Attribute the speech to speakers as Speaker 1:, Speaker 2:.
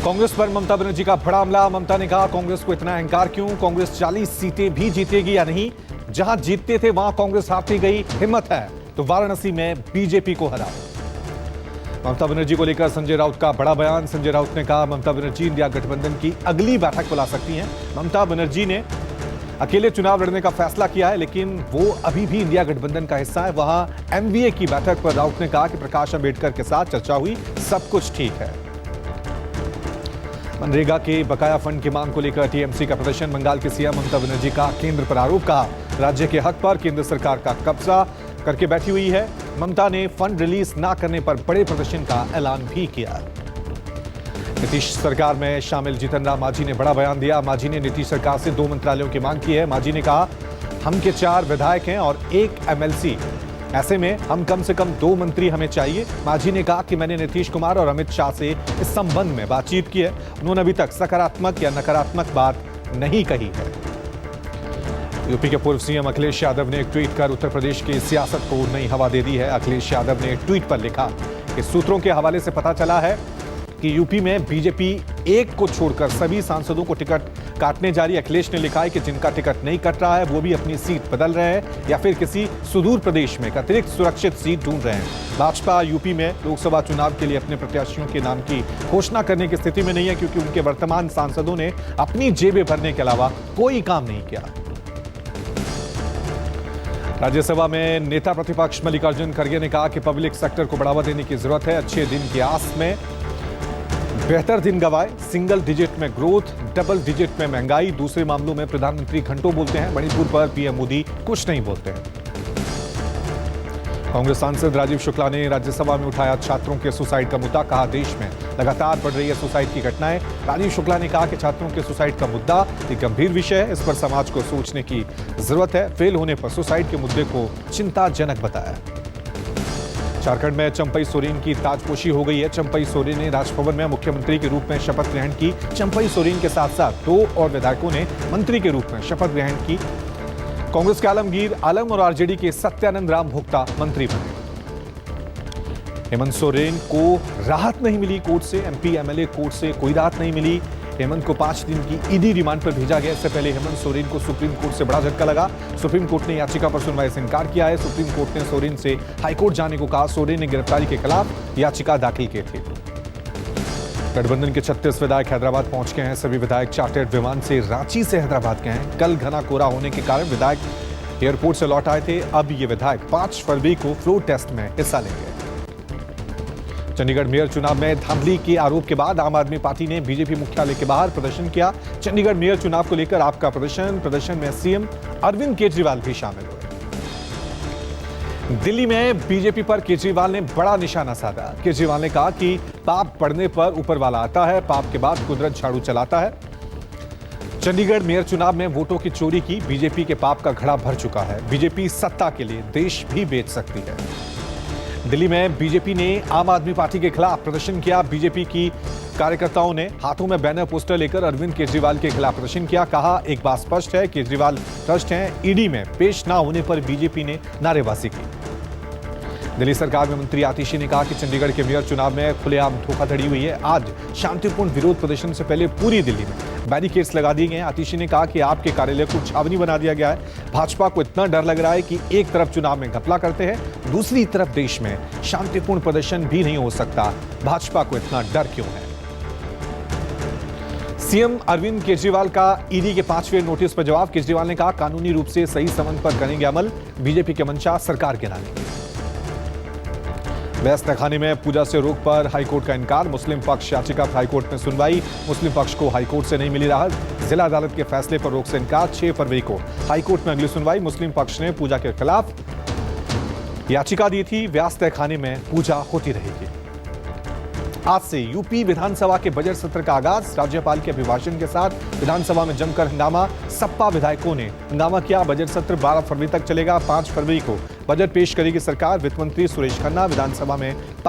Speaker 1: कांग्रेस पर ममता बनर्जी का बड़ा हमला। ममता ने कहा, कांग्रेस को इतना अहंकार क्यों? कांग्रेस 40 सीटें भी जीतेगी या नहीं? जहां जीतते थे वहां कांग्रेस हारती गई। हिम्मत है तो वाराणसी में बीजेपी को हराओ। ममता बनर्जी को लेकर संजय राउत का बड़ा बयान। संजय राउत ने कहा, ममता बनर्जी इंडिया गठबंधन की अगली बैठक बुला सकती हैं। ममता बनर्जी ने अकेले चुनाव लड़ने का फैसला किया है, लेकिन वो अभी भी इंडिया गठबंधन का हिस्सा है। वहां एमवीए की बैठक पर राउत ने कहा कि प्रकाश अंबेडकर के साथ चर्चा हुई, सब कुछ ठीक है। मनरेगा के बकाया फंड की मांग को लेकर टीएमसी का प्रदर्शन। बंगाल की सीएम ममता बनर्जी का केंद्र पर आरोप। कहा, राज्य के हक पर केंद्र सरकार का कब्जा करके बैठी हुई है। ममता ने फंड रिलीज ना करने पर बड़े प्रदर्शन का ऐलान भी किया। नीतीश सरकार में शामिल जीतन राम मांझी ने बड़ा बयान दिया। मांझी ने नीतीश सरकार से 2 मंत्रालयों की मांग की है। मांझी ने कहा, हम के 4 विधायक हैं और 1 एमएलसी, ऐसे में हम कम से कम 2 मंत्री हमें चाहिए। मांझी ने कहा कि मैंने नीतीश कुमार और अमित शाह से इस संबंध में बातचीत की है। उन्होंने अभी तक सकारात्मक या नकारात्मक बात नहीं कही है। यूपी के पूर्व सीएम अखिलेश यादव ने एक ट्वीट कर उत्तर प्रदेश की सियासत को नई हवा दे दी है। अखिलेश यादव ने ट्वीट पर लिखा कि सूत्रों के हवाले से पता चला है कि यूपी में बीजेपी एक को छोड़कर सभी सांसदों को टिकट काटने जा रही है। अखिलेश ने लिखा है कि जिनका टिकट नहीं कट रहा है वो भी अपनी सीट बदल रहे हैं या फिर किसी सुदूर प्रदेश में अतिरिक्त सुरक्षित सीट ढूंढ रहे हैं। भाजपा यूपी में लोकसभा चुनाव के लिए अपने प्रत्याशियों के नाम की घोषणा करने की स्थिति में नहीं है, क्योंकि उनके वर्तमान सांसदों ने अपनी जेबें भरने के अलावा कोई काम नहीं किया। राज्यसभा में नेता प्रतिपक्ष मल्लिकार्जुन खड़गे ने कहा कि पब्लिक सेक्टर को बढ़ावा देने की जरूरत है। अच्छे दिन की आस में बेहतर दिन गवाए। सिंगल डिजिट में ग्रोथ, डबल डिजिट में महंगाई। दूसरे मामलों में प्रधानमंत्री घंटों बोलते हैं, मणिपुर पर पीएम मोदी कुछ नहीं बोलते हैं। कांग्रेस सांसद राजीव शुक्ला ने राज्यसभा में उठाया छात्रों के सुसाइड का मुद्दा। कहा, देश में लगातार बढ़ रही है सुसाइड की घटनाएं। राजीव शुक्ला ने कहा कि छात्रों के सुसाइड का मुद्दा एक गंभीर विषय है, इस पर समाज को सोचने की जरूरत है। फेल होने पर सुसाइड के मुद्दे को चिंताजनक बताया। झारखंड में चंपई सोरेन की ताजपोशी हो गई है। चंपई सोरेन ने राजभवन में मुख्यमंत्री के रूप में शपथ ग्रहण की। चंपई सोरेन के साथ साथ 2 और विधायकों ने मंत्री के रूप में शपथ ग्रहण की। कांग्रेस के आलमगीर आलम और आरजेडी के सत्यानंद राम भोक्ता मंत्री बने। हेमंत सोरेन को राहत नहीं मिली कोर्ट से। एमपी एमएलए कोर्ट से कोई राहत नहीं मिली। हेमंत को 5 दिन की ईडी रिमांड पर भेजा गया। इससे पहले हेमंत सोरेन को सुप्रीम कोर्ट से बड़ा झटका लगा। सुप्रीम कोर्ट ने याचिका पर सुनवाई से इनकार किया है। सुप्रीम कोर्ट ने सोरेन से हाईकोर्ट जाने को कहा। सोरेन ने गिरफ्तारी के खिलाफ याचिका दाखिल की थी। गठबंधन के 36 विधायक हैदराबाद पहुंच गए हैं। सभी विधायक चार्टर्ड विमान से रांची से हैदराबाद गए हैं। कल घना कोहरा होने के कारण विधायक एयरपोर्ट से लौट आए थे। अब ये विधायक 5 फरवरी को फ्लोर टेस्ट में हिस्सा लेंगे। चंडीगढ़ मेयर चुनाव में धांधली के आरोप के बाद आम आदमी पार्टी ने बीजेपी मुख्यालय के बाहर प्रदर्शन किया। चंडीगढ़ मेयर चुनाव को लेकर आपका प्रदर्शन में सीएम अरविंद केजरीवाल भी शामिल हुए। दिल्ली में बीजेपी पर केजरीवाल ने बड़ा निशाना साधा। केजरीवाल ने कहा कि पाप पड़ने पर ऊपर वाला आता है, पाप के बाद कुदरत झाड़ू चलाता है। चंडीगढ़ मेयर चुनाव में वोटों की चोरी की बीजेपी के पाप का घड़ा भर चुका है। बीजेपी सत्ता के लिए देश भी बेच सकती है। दिल्ली में बीजेपी ने आम आदमी पार्टी के खिलाफ प्रदर्शन किया। बीजेपी की कार्यकर्ताओं ने हाथों में बैनर पोस्टर लेकर अरविंद केजरीवाल के खिलाफ प्रदर्शन किया। कहा, एक बात स्पष्ट है, केजरीवाल भ्रष्ट हैं। ईडी में पेश ना होने पर बीजेपी ने नारेबाजी की। दिल्ली सरकार में मंत्री आतिशी ने कहा कि चंडीगढ़ के मेयर चुनाव में खुलेआम धोखाधड़ी हुई है। आज शांतिपूर्ण विरोध प्रदर्शन से पहले पूरी दिल्ली में बैरिकेड्स लगा दिए गए। आतिशी ने कहा कि आपके कार्यालय को छावनी बना दिया गया है। भाजपा को इतना डर लग रहा है कि एक तरफ चुनाव में घपला करते हैं, दूसरी तरफ देश में शांतिपूर्ण प्रदर्शन भी नहीं हो सकता। भाजपा को इतना डर क्यों है? सीएम अरविंद केजरीवाल का ईडी के 5वें नोटिस पर जवाब। केजरीवाल ने कहा, कानूनी रूप से सही संबंध पर करेंगे अमल। बीजेपी के मंशा सरकार गिराने। व्यस्त खाने में पूजा से रोक पर हाईकोर्ट का इनकार। मुस्लिम पक्ष याचिका पर हाईकोर्ट में सुनवाई। मुस्लिम पक्ष को हाईकोर्ट से नहीं मिली राहत। जिला अदालत के फैसले पर रोक से इनकार। 6 फरवरी को हाईकोर्ट में अगली सुनवाई। मुस्लिम पक्ष ने पूजा के खिलाफ याचिका दी थी। व्यस्त खाने में पूजा होती रहेगी। आज से यूपी विधानसभा के बजट सत्र का आगाज। राज्यपाल के अभिभाषण के साथ विधानसभा में जमकर हंगामा। सपा विधायकों ने हंगामा किया। बजट सत्र 12 फरवरी तक चलेगा। 5 फरवरी को बजट पेश करेगी सरकार। वित्त मंत्री सुरेश खन्ना विधानसभा में